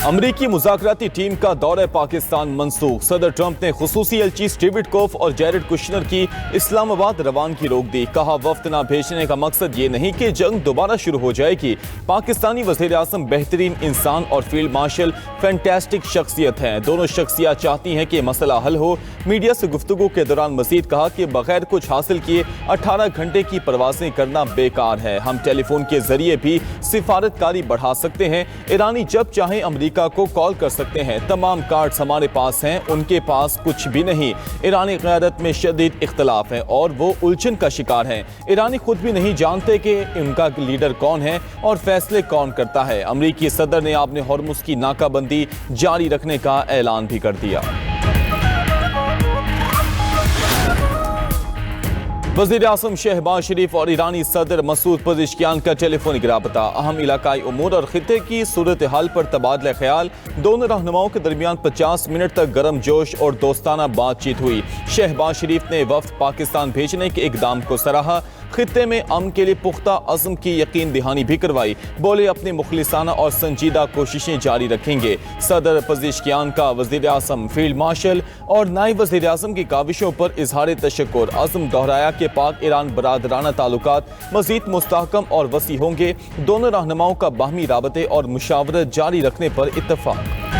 अमरीकी मुज़ाकराती टीम का दौरा पाकिस्तान मंसूख। सदर ट्रंप ने खुसूसी एलची स्टीव विटकॉफ और जैरेड कुशनर की इस्लामाबाद रवानगी रोक दी। कहा, वफ्द न भेजने का मकसद ये नहीं कि जंग दोबारा शुरू हो जाएगी। पाकिस्तानी वज़ीर आज़म बेहतरीन इंसान और फील्ड मार्शल फैंटास्टिक शख्सियत हैं। दोनों शख्सियात चाहती हैं कि मसला हल हो। मीडिया से गुफ्तगू के दौरान मजीद कहा कि बगैर कुछ हासिल किए 18 घंटे की परवाजें करना बेकार है। हम टेलीफोन के जरिए भी सिफारतकारी बढ़ा सकते हैं। ईरानी जब चाहें अमरीका को कॉल कर सकते हैं। तमाम कार्ड्स हमारे पास हैं, उनके पास कुछ भी नहीं। ईरानी क़यादत में शदीद इख्तलाफ है और वो उलझन का शिकार हैं। ईरानी खुद भी नहीं जानते कि उनका लीडर कौन है और फैसले कौन करता है। अमरीकी सदर ने आपने हॉर्मुज़ की नाकाबंदी जारी रखने का ऐलान भी कर दिया। वज़ीर आज़म शहबाज शरीफ और ईरानी सदर मसूद पज़ेश्कियान का टेलीफोनिक राबता। अहम इलाकाई उमूर और खित्ते की सूरत हाल पर तबादला ख्याल। दोनों रहनुमाओं के दरमियान 50 मिनट तक गर्म जोश और दोस्ताना बातचीत हुई। शहबाज शरीफ ने वफ्द पाकिस्तान भेजने के इकदाम को सराहा। खित्ते में अमन के लिए पुख्ता अज़्म की यकीन दहानी भी करवाई। बोले, अपनी मुखलिसाना और संजीदा कोशिशें जारी रखेंगे। सदर पज़ेश्कियान का वज़ीर आज़म, फील्ड मार्शल और नायब वज़ीर आज़म की काविशों पर इजहार तशक्कुर। अज़्म दोहराया कि पाक ईरान बरादराना ताल्लुकात मज़ीद मुस्तहकम और वसी होंगे। दोनों रहनुमाओं का बाहमी राबते और मुशावरत जारी रखने पर इत्तफाक।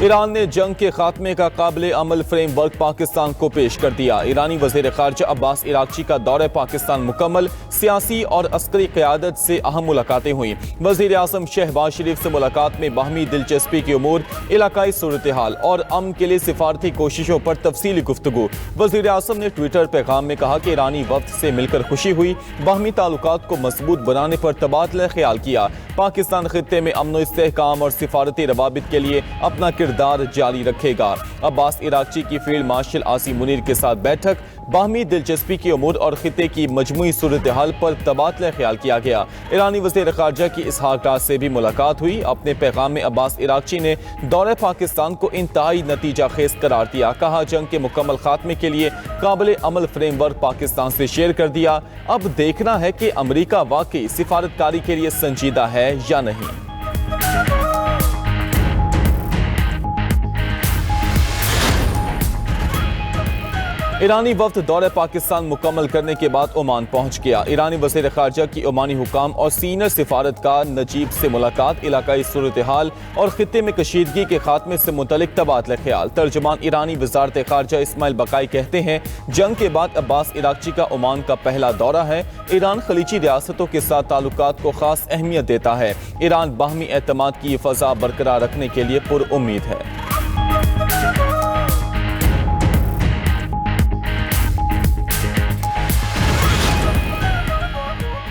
ईरान ने जंग के खात्मे का काबिल अमल फ्रेमवर्क पाकिस्तान को पेश कर दिया। ईरानी वज़ीर ख़ारजा अब्बास इराक़ची का दौरा पाकिस्तान मुकम्मल। सियासी और अस्करी क़यादत से अहम मुलाकातें हुई। वज़ीर आज़म शहबाज शरीफ से मुलाकात में बाहमी दिलचस्पी के उमूर, इलाकाई सूरत हाल और अमन के लिए सिफारती कोशिशों पर तफसीली गुफ्तगू। वज़ीर आज़म ने ट्विटर पैगाम में कहा कि ईरानी वफ्द से मिलकर खुशी हुई। बाहमी ताल्लुकात को मजबूत बनाने पर तबादला ख्याल किया। पाकिस्तान खित्ते में अमन व इस्तेहकाम और सिफारती रवाबित के लिए अपना किरदार जारी रखेगा। अब्बास इराक़ची की फील्ड मार्शल आसिम मुनीर के साथ बैठक। बाहमी दिलचस्पी की उमूर और खित्ते की मजमूई सूरत हाल पर तबादला ख्याल किया गया। ईरानी वज़ीर ख़ारजा की इसहाक डार से भी मुलाकात हुई। अपने पैगाम में अब्बास इराक़ची ने दौरे पाकिस्तान को इंतहाई नतीजा खेज करार दिया। कहा, जंग के मुकम्मल खात्मे के लिए काबिल अमल फ्रेमवर्क पाकिस्तान से शेयर कर दिया। अब देखना है कि अमरीका वाकई सिफारतकारी के लिए संजीदा है या नहीं। ईरानी वफ्द दौरे पाकिस्तान मुकम्मल करने के बाद ओमान पहुंच गया। ईरानी वज़ीर ख़ारजा की ओमानी हुकाम और सीनियर सिफारतकार नजीब से मुलाकात। इलाकाई सूरत हाल और खित्ते में कशीदगी के खात्मे से मुतल्लिक तबादला ख्याल। तर्जुमान ईरानी वज़ारत ख़ारजा इस्माइल बकाई कहते हैं, जंग के बाद अब्बास इराक़ची का ओमान का पहला दौरा है। ईरान खलीजी रियासतों के साथ ताल्लुकात को खास अहमियत देता है। ईरान बाहमी एतमाद की फ़ज़ा बरकरार रखने के लिए पुरउम्मीद है।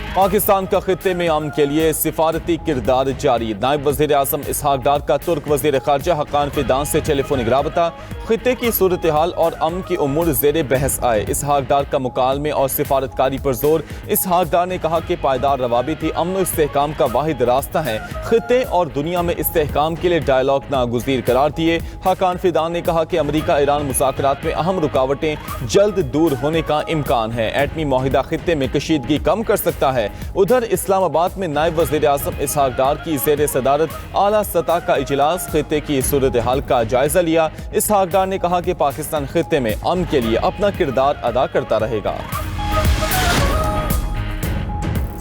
पाकिस्तान का खित्ते में अमन के लिए सिफारती किरदार जारी। नायब वज़ीर आज़म इसहाक डार का तुर्क वज़ीर ख़ारजा हक़ान फ़िदान से टेलीफोनिक राबता। खित्ते की सूरत हाल और अमन की उमूर ज़ेरे बहस आए। इसहाक डार का मुकालमे और सिफारतकारी पर जोर। इसहाक डार ने कहा कि पायदार रवाबित ही अमन व इस्तेहकाम का वाहिद रास्ता है। खित्ते और दुनिया में इस्तेहकाम के लिए डायलॉग नागुज़ीर करार दिए। हक़ान फ़िदान ने कहा कि अमरीका ईरान मुज़ाकरात में अहम रुकावटें जल्द दूर होने का इम्कान है। एटमी मुआहिदा खित्ते में कशीदगी कम कर सकता है। उधर इस्लामाबाद में नायब वज़ीर आज़म इसहाक डार की ज़ेरे सदारत आला सतह का इजलास। खित्ते की सूरत हाल का जायजा लिया। इसहाक डार ने कहा कि पाकिस्तान खित्ते में अमन के लिए अपना किरदार अदा करता रहेगा।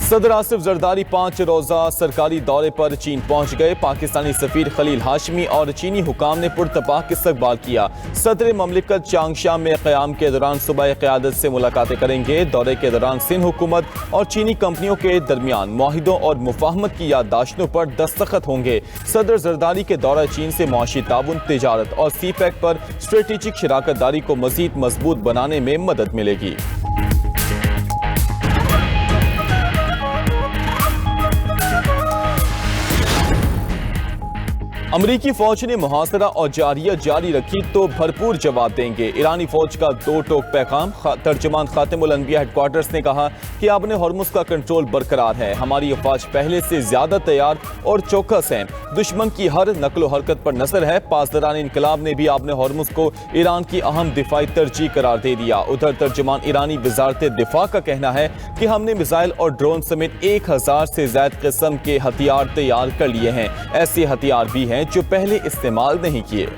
सदर आसिफ जरदारी 5 रोज़ा सरकारी दौरे पर चीन पहुंच गए। पाकिस्तानी सफ़ीर खलील हाशमी और चीनी हुकाम ने पुरतपाक इस्तकबाल किया। सदर ममलिकत चांगशा में क़याम के दौरान सूबाई क़यादत से मुलाकातें करेंगे। दौरे के दौरान सिंध हुकूमत और चीनी कंपनियों के दरमियान मुआहिदों और मुफाहमत की याददाश्तों पर दस्तखत होंगे। सदर जरदारी के दौरा चीन से मुआशी ताउन, तिजारत और CPEC पर स्ट्रेटेजिक शराकत दारी को मज़ीद मजबूत बनाने में मदद मिलेगी। अमरीकी फौज ने मुहासरा और जारियत जारी रखी तो भरपूर जवाब देंगे। ईरानी फौज का दो टोक पैगाम। तर्जुमान खातिमुल अनबिया हेडक्वार्टर्स ने कहा कि आबने हॉर्मुज़ का कंट्रोल बरकरार है। हमारी अफवाज पहले से ज्यादा तैयार और चौकस हैं। दुश्मन की हर नकलो हरकत पर नजर है। पासदारान इनकलाब ने भी आबने हॉर्मुज़ को ईरान की अहम दिफाई तरजीह करार दे दिया। उधर तर्जुमान ईरानी वजारत दिफा का कहना है कि हमने मिसाइल और ड्रोन समेत 1000 से ज्यादा किस्म के हथियार तैयार कर लिए हैं। ऐसे हथियार भी हैं जो पहले इस्तेमाल नहीं किए।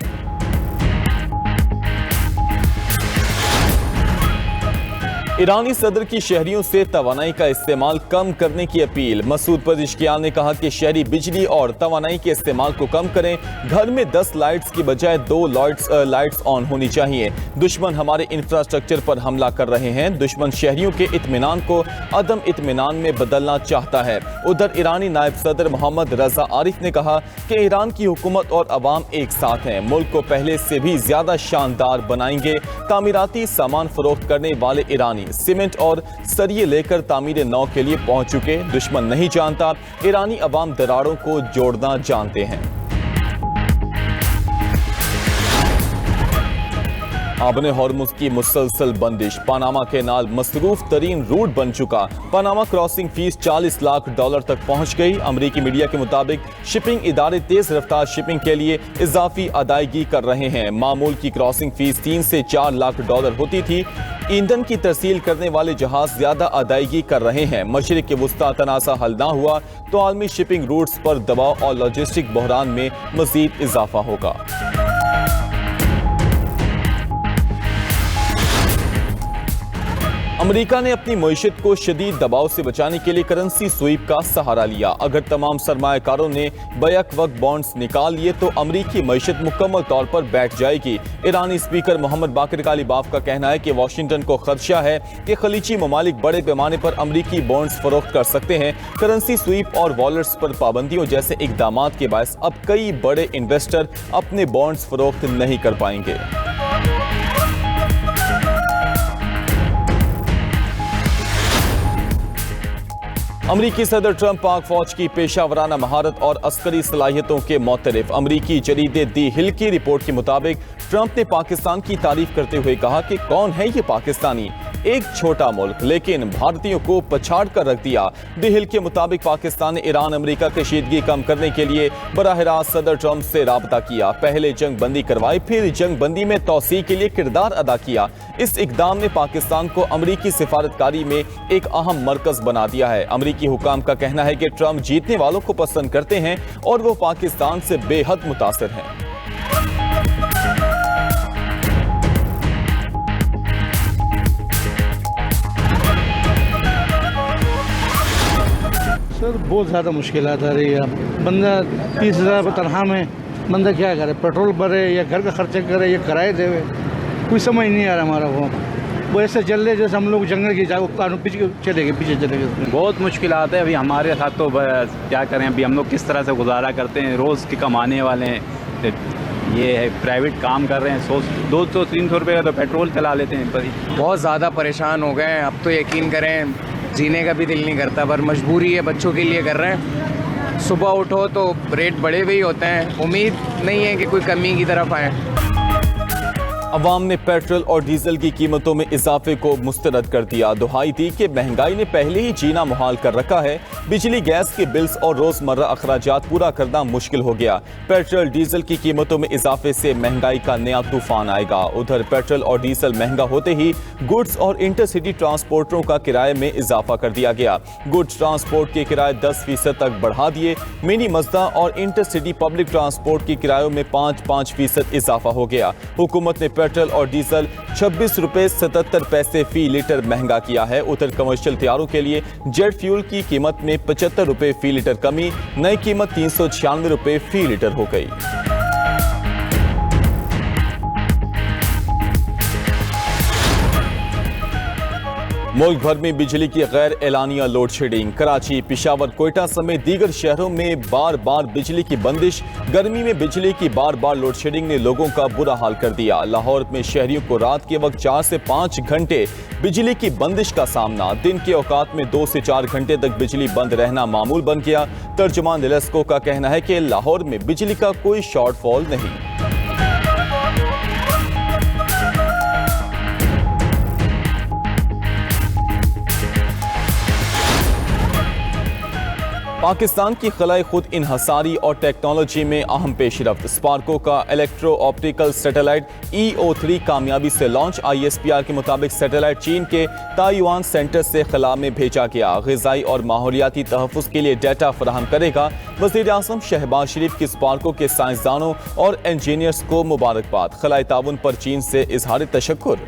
ईरानी सदर की शहरियों से तवानाई का इस्तेमाल कम करने की अपील। मसूद पेज़ेश्कियान ने कहा कि शहरी बिजली और तवानाई के इस्तेमाल को कम करें। घर में 10 लाइट्स की बजाय 2 लाइट्स ऑन होनी चाहिए। दुश्मन हमारे इंफ्रास्ट्रक्चर पर हमला कर रहे हैं। दुश्मन शहरियों के इत्मीनान को अदम इत्मीनान में बदलना चाहता है। उधर ईरानी नायब सदर मोहम्मद रजा आरिफ ने कहा कि ईरान की हुकूमत और अवाम एक साथ हैं। मुल्क को पहले से भी ज्यादा शानदार बनाएंगे। तामीराती सामान फरोख्त करने वाले ईरानी सीमेंट और सरिये लेकर तामीर नौ के लिए पहुंच चुके। दुश्मन नहीं जानता, ईरानी अवाम दरारों को जोड़ना जानते हैं। आबने हॉर्मुज़ की मुसलसल बंदिश। पनामा कैनाल मसरूफ तरीन रूट बन चुका। पनामा क्रॉसिंग फीस $40 लाख तक पहुंच गई। अमरीकी मीडिया के मुताबिक शिपिंग इदारे तेज रफ्तार शिपिंग के लिए इजाफी अदायगी कर रहे हैं। मामूल की क्रॉसिंग फीस $3 से $4 लाख होती थी। ईंधन की तरसील करने वाले जहाज ज्यादा अदायगी कर रहे हैं। मशरिक के वुस्ता तनासा हल ना हुआ तो आलमी शिपिंग रूट्स पर दबाव और लॉजिस्टिक बहरान में मजीद इजाफा होगा। अमेरिका ने अपनी मईशत को शदीद दबाव से बचाने के लिए करेंसी स्वीप का सहारा लिया। अगर तमाम सरमायाकारों ने बैक वक्त बॉन्ड्स निकाल लिए तो अमरीकी मईशत मुकम्मल तौर पर बैठ जाएगी। ईरानी स्पीकर मोहम्मद बाकिर कालिबाफ का कहना है कि वाशिंगटन को खदशा है कि खलीजी ममालिक बड़े पैमाने पर अमरीकी बॉन्ड्स फरोख्त कर सकते हैं। करेंसी स्वीप और वॉलेट्स पर पाबंदियों जैसे इकदाम के बायस अब कई बड़े इन्वेस्टर अपने बॉन्ड्स फरोख्त नहीं कर पाएंगे। अमरीकी सदर ट्रंप पाक फौज की पेशावराना महारत और अस्करी सलाहियतों के मोतरफ। अमरीकी जरीदे दी हिल की रिपोर्ट के मुताबिक ट्रंप ने पाकिस्तान की तारीफ करते हुए कहा कि कौन है ये पाकिस्तानी, एक छोटा मुल्क लेकिन भारतीयों को पछाड़ कर रख दिया। दी हिल के मुताबिक पाकिस्तान ने ईरान अमेरिका कशीदगी कम करने के लिए बराह रास्त सदर ट्रंप से राबता किया। पहले जंग बंदी करवाई, फिर जंग बंदी में तौसीह के लिए किरदार अदा किया। इस इकदाम ने पाकिस्तान को अमरीकी सिफारतकारी में एक अहम मरकज बना दिया है। अमरीकी हुकाम का कहना है कि ट्रंप जीतने वालों को पसंद करते हैं और वो पाकिस्तान से बेहद मुतासिर हैं। सर बहुत ज़्यादा मुश्किलात आ रही है। बंदा 30,000 रुपये तनख्वाह में बंदा क्या करे, पेट्रोल भरे या घर का खर्चा करे या किराए देवे, कोई समझ नहीं आ रहा हमारा। वो ऐसे चल रहे जैसे हम लोग जंगल की जाओ कानून पीछे चले गए। बहुत मुश्किलात है अभी हमारे साथ। तो क्या करें, अभी हम लोग किस तरह से गुजारा करते हैं। रोज़ के कमाने वाले हैं, ये है प्राइवेट काम कर रहे हैं, 200-300 रुपये का तो पेट्रोल चला लेते हैं। बहुत ज़्यादा परेशान हो गए हैं। अब तो यकीन करें जीने का भी दिल नहीं करता, पर मजबूरी है, बच्चों के लिए कर रहे हैं। सुबह उठो तो रेट बढ़े हुए ही होते हैं, उम्मीद नहीं है कि कोई कमी की तरफ आए। अवाम ने पेट्रोल और डीजल की कीमतों में इजाफे को मुस्तरद कर दिया। दुहाई दी कि महंगाई ने पहले ही जीना मुहाल कर रखा है। बिजली गैस के बिल्स और रोजमर्रा अखराजात पूरा करना मुश्किल हो गया। पेट्रोल डीजल की कीमतों में इजाफे से महंगाई का नया तूफान आएगा। उधर पेट्रोल और डीजल महंगा होते ही गुड्स और इंटरसिटी ट्रांसपोर्टरों का किराए में इजाफा कर दिया गया। गुड्स ट्रांसपोर्ट के किराए 10% तक बढ़ा दिए। मिनी मजदा और इंटरसिटी पब्लिक ट्रांसपोर्ट के किरायों में 5% इजाफा हो गया। हुकूमत ने पेट्रोल और डीजल 26 रुपए 77 पैसे फी लीटर महंगा किया है। उधर कमर्शियल तैयारों के लिए जेट फ्यूल की कीमत में 75 रुपए फी लीटर कमी, नई कीमत 396 रुपए फी लीटर हो गई। मुल्क भर में बिजली की गैर एलानिया लोड शेडिंग। कराची, पिशावर, कोयटा समेत दीगर शहरों में बार बार बिजली की बंदिश। गर्मी में बिजली की बार बार लोड शेडिंग ने लोगों का बुरा हाल कर दिया। लाहौर में शहरियों को रात के वक्त 4 से 5 घंटे बिजली की बंदिश का सामना। दिन के औकात में 2 से 4 घंटे तक बिजली बंद रहना मामूल बन गया। तर्जुमान नेलेस्को का कहना है कि लाहौर में बिजली का कोई शॉर्टफॉल नहीं। पाकिस्तान की खलाए खुद इन्हसारी और टेक्नोलॉजी में अहम पेशरफ्त। स्पार्को का इलेक्ट्रो ऑप्टिकल सैटेलाइट EO3 कामयाबी से लॉन्च। ISPR के मुताबिक सैटेलाइट चीन के ताइवान सेंटर से खला में भेजा गया। ग़िज़ाई और माहौलियाती तहफ़्फ़ुज़ के लिए डाटा फराहम करेगा। वज़ीर आज़म शहबाज शरीफ की स्पार्को के साइंसदानों और इंजीनियर्स को मुबारकबाद। खलाई ताउन पर चीन से इजहार तशक्कुर।